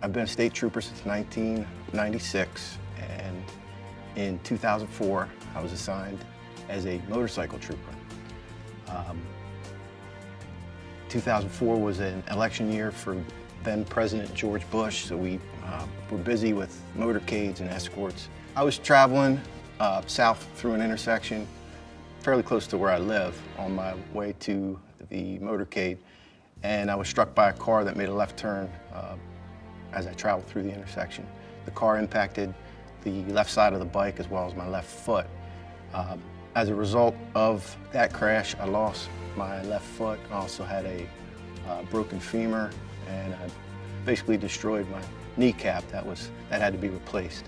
I've been a state trooper since 1996, and in 2004, I was assigned as a motorcycle trooper. 2004 was an election year for then President George Bush, so we were busy with motorcades and escorts. I was traveling south through an intersection fairly close to where I live on my way to the motorcade, and I was struck by a car that made a left turn as I traveled through the intersection. The car impacted the left side of the bike as well as my left foot. As a result of that crash, I lost my left foot. I also had a broken femur, and I basically destroyed my kneecap that had to be replaced.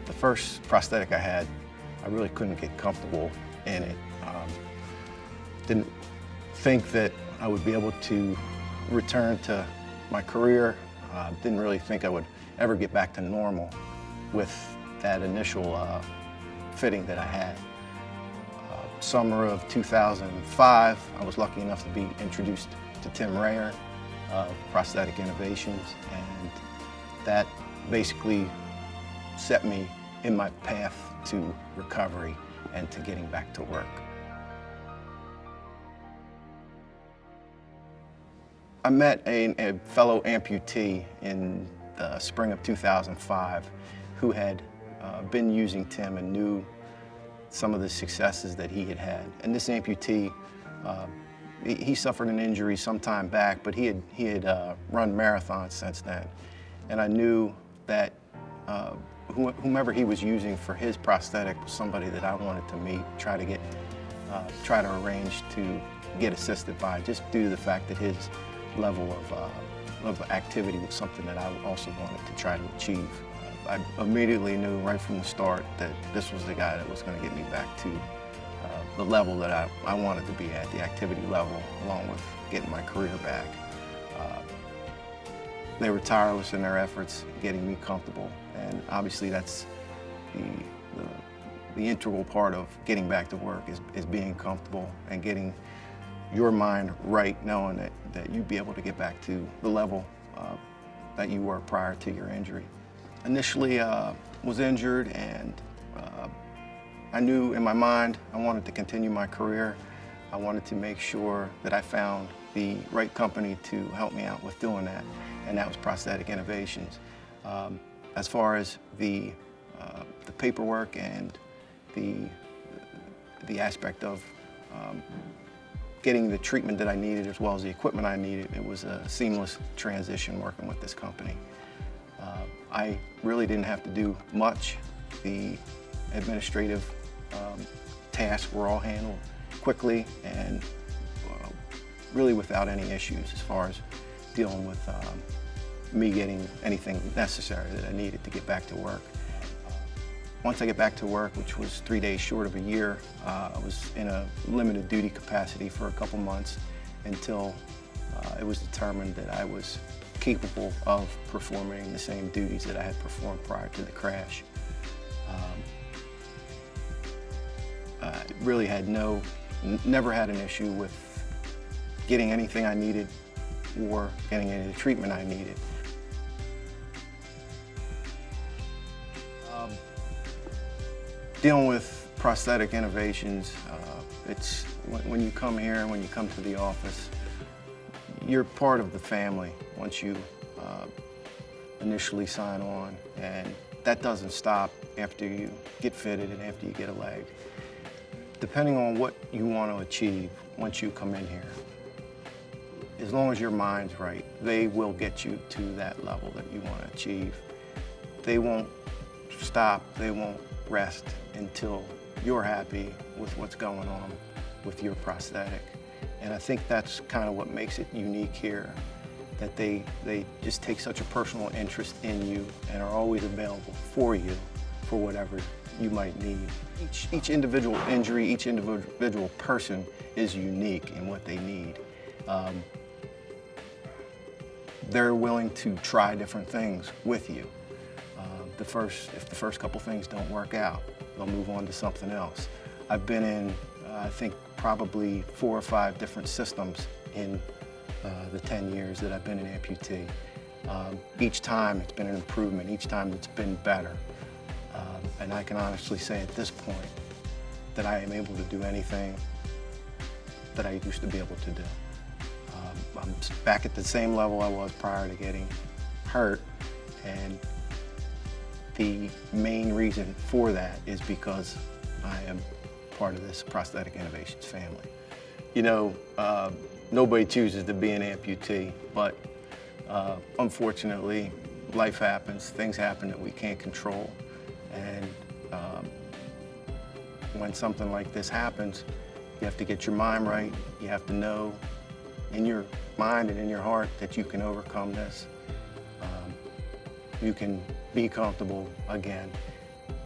The first prosthetic I had, I really couldn't get comfortable in it. Didn't think that I would be able to return to my career. Didn't really think I would ever get back to normal with that initial fitting that I had. Summer of 2005, I was lucky enough to be introduced to Tim Rayer of Prosthetic Innovations, and that basically set me in my path to recovery and to getting back to work. I met a fellow amputee in the spring of 2005 who had been using Tim and knew some of the successes that he had had. And this amputee, he suffered an injury some time back, but he had run marathons since then. And I knew that whomever he was using for his prosthetic was somebody that I wanted to meet, try to arrange to get assisted by, just due to the fact that his level of activity was something that I also wanted to try to achieve. I immediately knew right from the start that this was the guy that was going to get me back to the level that I wanted to be at, the activity level, along with getting my career back. They were tireless in their efforts getting me comfortable, and obviously that's the integral part of getting back to work is being comfortable and getting your mind right, knowing that you'd be able to get back to the level that you were prior to your injury. Initially was injured, and I knew in my mind I wanted to continue my career. I wanted to make sure that I found the right company to help me out with doing that, and that was Prosthetic Innovations. As far as the paperwork and the aspect of getting the treatment that I needed as well as the equipment I needed, it was a seamless transition working with this company. I really didn't have to do much. The administrative tasks were all handled quickly and really without any issues as far as dealing with me getting anything necessary that I needed to get back to work. Once I get back to work, which was 3 days short of a year, I was in a limited duty capacity for a couple months until it was determined that I was capable of performing the same duties that I had performed prior to the crash. I really had never had an issue with getting anything I needed or getting any of the treatment I needed. Dealing with Prosthetic Innovations, it's when you come here and when you come to the office, you're part of the family once you initially sign on, and that doesn't stop after you get fitted and after you get a leg. Depending on what you want to achieve once you come in here, as long as your mind's right, they will get you to that level that you want to achieve. They won't stop, they won't rest until you're happy with what's going on with your prosthetic. And I think that's kind of what makes it unique here, that they just take such a personal interest in you and are always available for you for whatever you might need. Each individual injury, each individual person is unique in what they need. They're willing to try different things with you. If the first couple things don't work out, they'll move on to something else. I've been in, I think, probably 4 or 5 different systems in the 10 years that I've been an amputee. Each time it's been an improvement, each time it's been better. And I can honestly say at this point that I am able to do anything that I used to be able to do. I'm back at the same level I was prior to getting hurt, and the main reason for that is because I am part of this Prosthetic Innovations family. You know, nobody chooses to be an amputee, but unfortunately, life happens, things happen that we can't control, and when something like this happens, you have to get your mind right. You have to know in your mind and in your heart that you can overcome this. You can be comfortable again,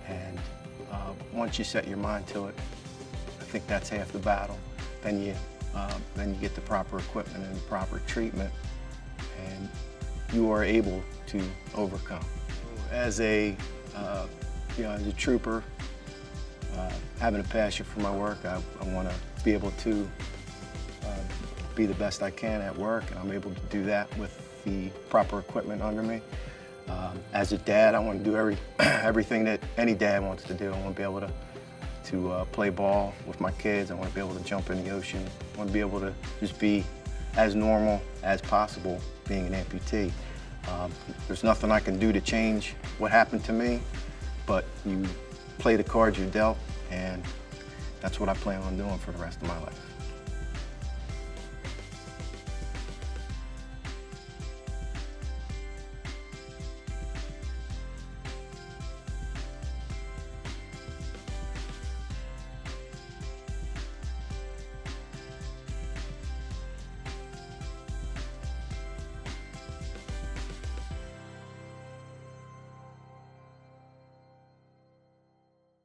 and once you set your mind to it, I think that's half the battle. Then you get the proper equipment and the proper treatment, and you are able to overcome. As a as a trooper, having a passion for my work, I want to be able to be the best I can at work, and I'm able to do that with the proper equipment under me. As a dad, I want to do everything that any dad wants to do. I want to be able to play ball with my kids. I want to be able to jump in the ocean. I want to be able to just be as normal as possible being an amputee. There's nothing I can do to change what happened to me, but you play the cards you're dealt, and that's what I plan on doing for the rest of my life.